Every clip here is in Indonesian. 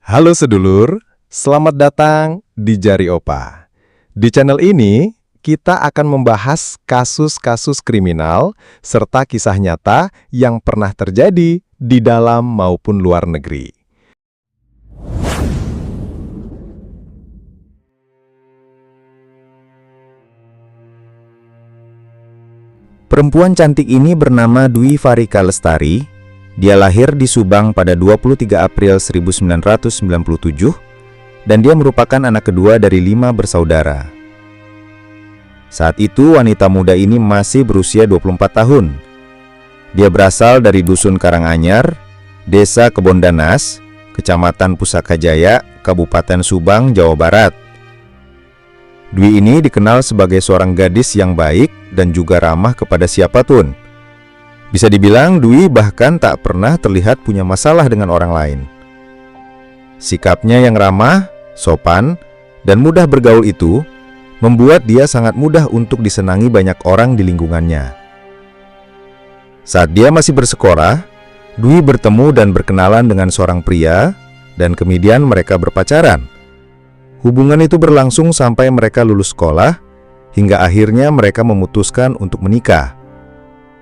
Halo sedulur, selamat datang di Jari Opa. Di channel ini, kita akan membahas kasus-kasus kriminal serta kisah nyata yang pernah terjadi di dalam maupun luar negeri. Perempuan cantik ini bernama Dwi Farika Lestari. Dia lahir di Subang pada 23 April 1997 dan dia merupakan anak kedua dari 5 bersaudara. Saat itu wanita muda ini masih berusia 24 tahun. Dia berasal dari Dusun Karanganyar, Desa Kebondanas, Kecamatan Pusaka Jaya, Kabupaten Subang, Jawa Barat. Dwi ini dikenal sebagai seorang gadis yang baik dan juga ramah kepada siapapun. Bisa dibilang Dwi bahkan tak pernah terlihat punya masalah dengan orang lain. Sikapnya yang ramah, sopan, dan mudah bergaul itu membuat dia sangat mudah untuk disenangi banyak orang di lingkungannya. Saat dia masih bersekolah, Dwi bertemu dan berkenalan dengan seorang pria dan kemudian mereka berpacaran. Hubungan itu berlangsung sampai mereka lulus sekolah hingga akhirnya mereka memutuskan untuk menikah.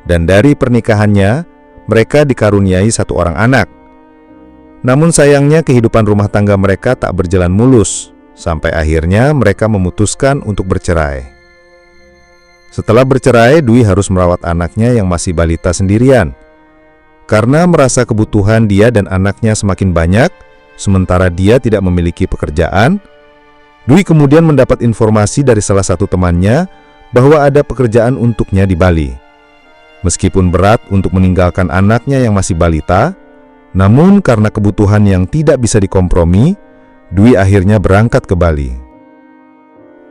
Dan dari pernikahannya, mereka dikaruniai 1 orang anak. Namun sayangnya kehidupan rumah tangga mereka tak berjalan mulus, sampai akhirnya mereka memutuskan untuk bercerai. Setelah bercerai, Dwi harus merawat anaknya yang masih balita sendirian. Karena merasa kebutuhan dia dan anaknya semakin banyak, sementara dia tidak memiliki pekerjaan, Dwi kemudian mendapat informasi dari salah satu temannya bahwa ada pekerjaan untuknya di Bali. Meskipun berat untuk meninggalkan anaknya yang masih balita, namun karena kebutuhan yang tidak bisa dikompromi, Dwi akhirnya berangkat ke Bali.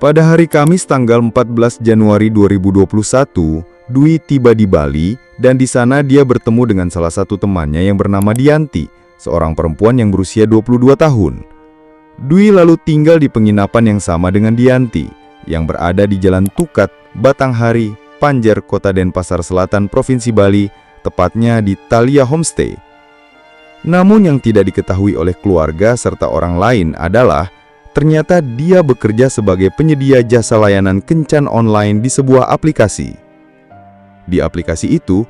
Pada hari Kamis tanggal 14 Januari 2021, Dwi tiba di Bali dan di sana dia bertemu dengan salah satu temannya yang bernama Dianti, seorang perempuan yang berusia 22 tahun. Dwi lalu tinggal di penginapan yang sama dengan Dianti, yang berada di Jalan Tukat, Batanghari, Panjer, Kota Denpasar Selatan, Provinsi Bali, tepatnya di Thalia Homestay. Namun yang tidak diketahui oleh keluarga serta orang lain adalah ternyata dia bekerja sebagai penyedia jasa layanan kencan online di sebuah aplikasi. Di aplikasi itu,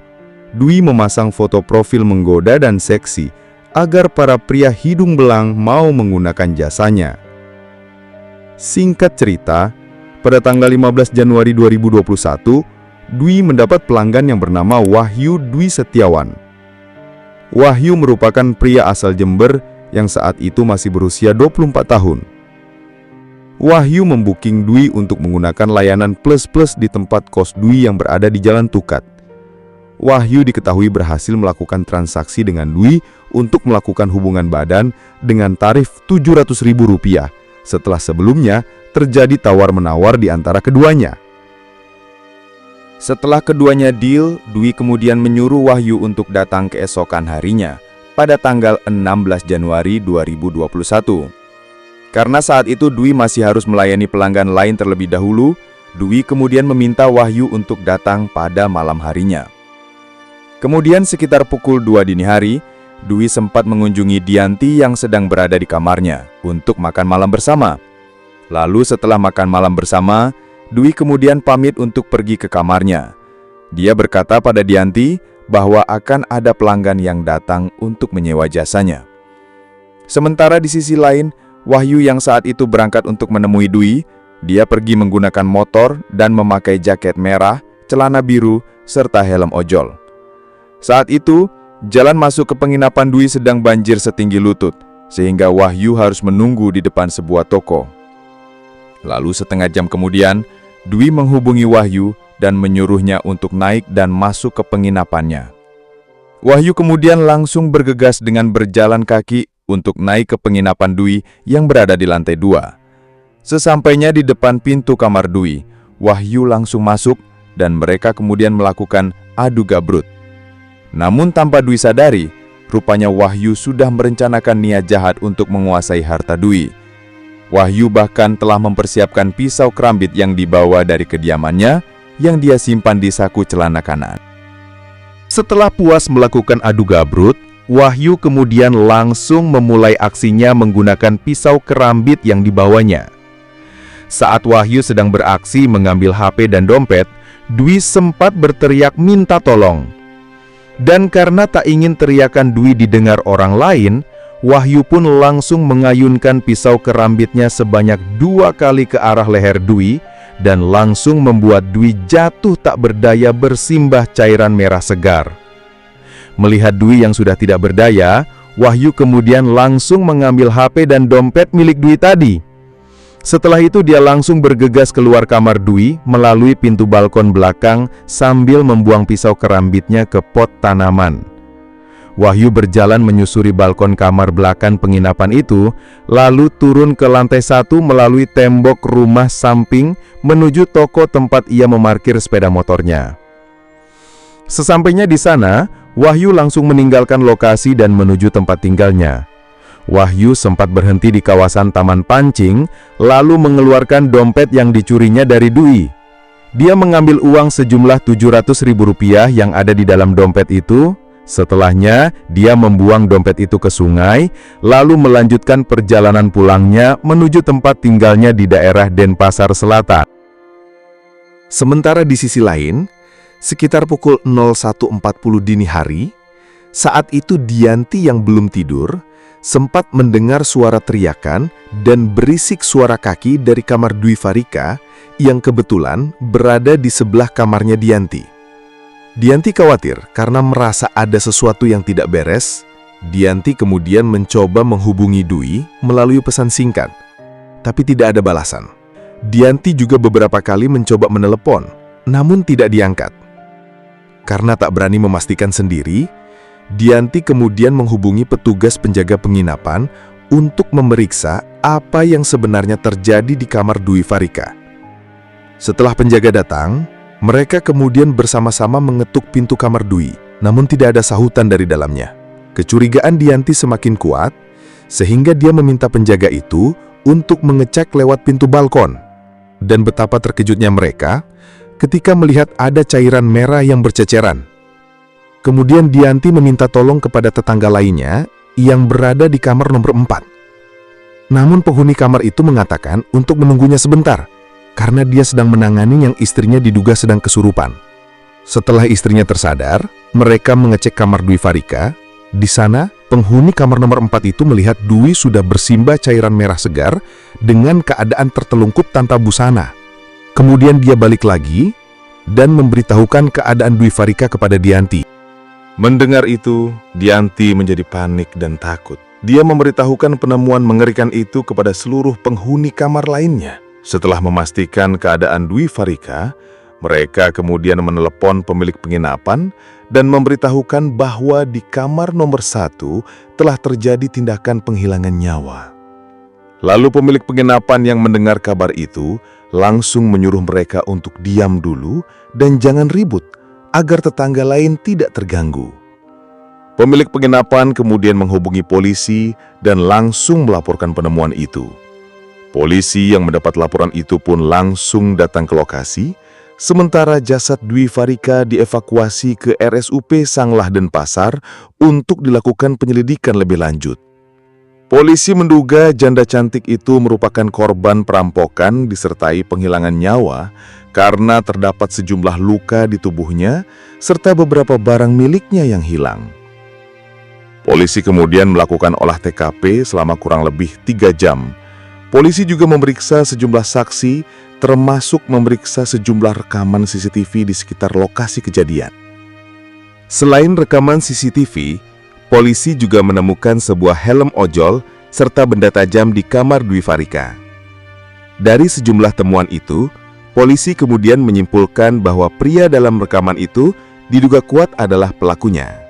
Dwi memasang foto profil menggoda dan seksi agar para pria hidung belang mau menggunakan jasanya. Singkat cerita, pada tanggal 15 Januari 2021, Dwi mendapat pelanggan yang bernama Wahyu Dwi Setiawan. Wahyu merupakan pria asal Jember yang saat itu masih berusia 24 tahun. Wahyu membooking Dwi untuk menggunakan layanan plus-plus di tempat kos Dwi yang berada di Jalan Tukat. Wahyu diketahui berhasil melakukan transaksi dengan Dwi untuk melakukan hubungan badan dengan tarif Rp700.000 setelah sebelumnya terjadi tawar-menawar di antara keduanya. Setelah keduanya deal, Dwi kemudian menyuruh Wahyu untuk datang keesokan harinya pada tanggal 16 Januari 2021. Karena saat itu Dwi masih harus melayani pelanggan lain terlebih dahulu, Dwi kemudian meminta Wahyu untuk datang pada malam harinya. Kemudian sekitar pukul 2 dini hari, Dwi sempat mengunjungi Dianti yang sedang berada di kamarnya untuk makan malam bersama. Lalu setelah makan malam bersama, Dwi kemudian pamit untuk pergi ke kamarnya. Dia berkata pada Dianti bahwa akan ada pelanggan yang datang untuk menyewa jasanya. Sementara di sisi lain, Wahyu yang saat itu berangkat untuk menemui Dwi, dia pergi menggunakan motor dan memakai jaket merah, celana biru, serta helm ojol. Saat itu, jalan masuk ke penginapan Dwi sedang banjir setinggi lutut, sehingga Wahyu harus menunggu di depan sebuah toko. Lalu setengah jam kemudian, Dwi menghubungi Wahyu dan menyuruhnya untuk naik dan masuk ke penginapannya. Wahyu kemudian langsung bergegas dengan berjalan kaki untuk naik ke penginapan Dwi yang berada di lantai 2. Sesampainya di depan pintu kamar Dwi, Wahyu langsung masuk dan mereka kemudian melakukan adu gabrut. Namun tanpa Dwi sadari, rupanya Wahyu sudah merencanakan niat jahat untuk menguasai harta Dwi. Wahyu bahkan telah mempersiapkan pisau kerambit yang dibawa dari kediamannya yang dia simpan di saku celana kanan. Setelah puas melakukan adu gabrut, Wahyu kemudian langsung memulai aksinya menggunakan pisau kerambit yang dibawanya. Saat Wahyu sedang beraksi mengambil HP dan dompet, Dwi sempat berteriak minta tolong. Dan karena tak ingin teriakan Dwi didengar orang lain, Wahyu pun langsung mengayunkan pisau kerambitnya sebanyak 2 kali ke arah leher Dwi dan langsung membuat Dwi jatuh tak berdaya bersimbah cairan merah segar. Melihat Dwi yang sudah tidak berdaya, Wahyu kemudian langsung mengambil HP dan dompet milik Dwi tadi. Setelah itu dia langsung bergegas keluar kamar Dwi melalui pintu balkon belakang sambil membuang pisau kerambitnya ke pot tanaman. Wahyu berjalan menyusuri balkon kamar belakang penginapan itu, lalu turun ke lantai 1 melalui tembok rumah samping menuju toko tempat ia memarkir sepeda motornya. Sesampainya di sana, Wahyu langsung meninggalkan lokasi dan menuju tempat tinggalnya. Wahyu sempat berhenti di kawasan Taman Pancing, lalu mengeluarkan dompet yang dicurinya dari Dwi. Dia mengambil uang sejumlah Rp700.000 yang ada di dalam dompet itu. Setelahnya, dia membuang dompet itu ke sungai, lalu melanjutkan perjalanan pulangnya menuju tempat tinggalnya di daerah Denpasar Selatan. Sementara di sisi lain, sekitar pukul 01.40 dini hari, saat itu Dianti yang belum tidur sempat mendengar suara teriakan dan berisik suara kaki dari kamar Dwi Farika yang kebetulan berada di sebelah kamarnya Dianti. Dianti khawatir karena merasa ada sesuatu yang tidak beres. Dianti kemudian mencoba menghubungi Dwi melalui pesan singkat, tapi tidak ada balasan. Dianti juga beberapa kali mencoba menelepon, namun tidak diangkat. Karena tak berani memastikan sendiri, Dianti kemudian menghubungi petugas penjaga penginapan untuk memeriksa apa yang sebenarnya terjadi di kamar Dwi Farika. Setelah penjaga datang, mereka kemudian bersama-sama mengetuk pintu kamar Dwi, namun tidak ada sahutan dari dalamnya. Kecurigaan Dianti semakin kuat, sehingga dia meminta penjaga itu untuk mengecek lewat pintu balkon. Dan betapa terkejutnya mereka ketika melihat ada cairan merah yang berceceran. Kemudian Dianti meminta tolong kepada tetangga lainnya yang berada di kamar nomor 4. Namun penghuni kamar itu mengatakan untuk menunggunya sebentar, karena dia sedang menangani yang istrinya diduga sedang kesurupan. Setelah istrinya tersadar, mereka mengecek kamar Dwi Farika. Di sana, penghuni kamar nomor 4 itu melihat Dwi sudah bersimbah cairan merah segar dengan keadaan tertelungkup tanpa busana. Kemudian dia balik lagi dan memberitahukan keadaan Dwi Farika kepada Dianti. Mendengar itu, Dianti menjadi panik dan takut. Dia memberitahukan penemuan mengerikan itu kepada seluruh penghuni kamar lainnya. Setelah memastikan keadaan Dwi Farika, mereka kemudian menelepon pemilik penginapan dan memberitahukan bahwa di kamar nomor 1 telah terjadi tindakan penghilangan nyawa. Lalu pemilik penginapan yang mendengar kabar itu langsung menyuruh mereka untuk diam dulu dan jangan ribut, agar tetangga lain tidak terganggu. Pemilik penginapan kemudian menghubungi polisi dan langsung melaporkan penemuan itu. Polisi yang mendapat laporan itu pun langsung datang ke lokasi, sementara jasad Dwi Farika dievakuasi ke RSUP Sanglah Denpasar untuk dilakukan penyelidikan lebih lanjut. Polisi menduga janda cantik itu merupakan korban perampokan disertai penghilangan nyawa karena terdapat sejumlah luka di tubuhnya serta beberapa barang miliknya yang hilang. Polisi kemudian melakukan olah TKP selama kurang lebih 3 jam. Polisi juga memeriksa sejumlah saksi, termasuk memeriksa sejumlah rekaman CCTV di sekitar lokasi kejadian. Selain rekaman CCTV, polisi juga menemukan sebuah helm ojol serta benda tajam di kamar Dwi Farika. Dari sejumlah temuan itu, polisi kemudian menyimpulkan bahwa pria dalam rekaman itu diduga kuat adalah pelakunya.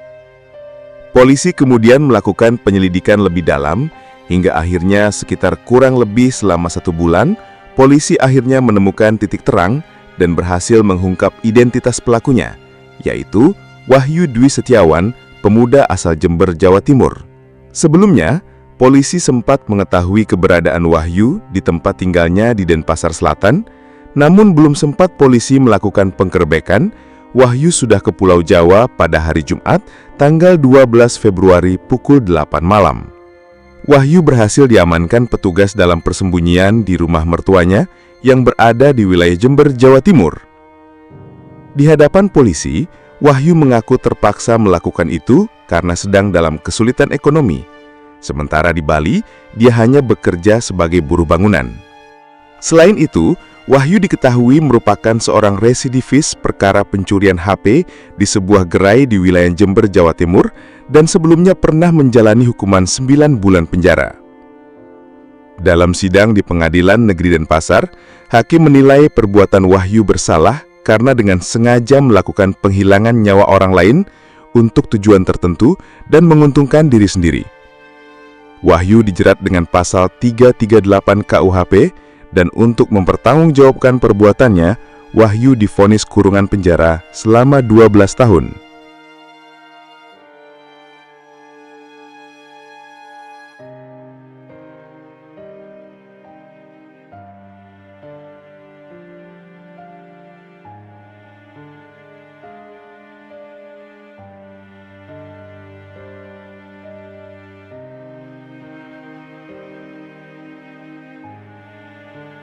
Polisi kemudian melakukan penyelidikan lebih dalam, hingga akhirnya sekitar kurang lebih selama 1 bulan, polisi akhirnya menemukan titik terang dan berhasil mengungkap identitas pelakunya, yaitu Wahyu Dwi Setiawan, pemuda asal Jember, Jawa Timur. Sebelumnya, polisi sempat mengetahui keberadaan Wahyu di tempat tinggalnya di Denpasar Selatan, namun belum sempat polisi melakukan penggerbekan. Wahyu sudah ke Pulau Jawa pada hari Jumat, tanggal 12 Februari pukul 8 malam. Wahyu berhasil diamankan petugas dalam persembunyian di rumah mertuanya yang berada di wilayah Jember, Jawa Timur. Di hadapan polisi, Wahyu mengaku terpaksa melakukan itu karena sedang dalam kesulitan ekonomi. Sementara di Bali, dia hanya bekerja sebagai buruh bangunan. Selain itu, Wahyu diketahui merupakan seorang residivis perkara pencurian HP di sebuah gerai di wilayah Jember, Jawa Timur, dan sebelumnya pernah menjalani hukuman 9 bulan penjara. Dalam sidang di Pengadilan Negeri Denpasar, hakim menilai perbuatan Wahyu bersalah karena dengan sengaja melakukan penghilangan nyawa orang lain untuk tujuan tertentu dan menguntungkan diri sendiri. Wahyu dijerat dengan pasal 338 KUHP, dan untuk mempertanggungjawabkan perbuatannya, Wahyu divonis kurungan penjara selama 12 tahun.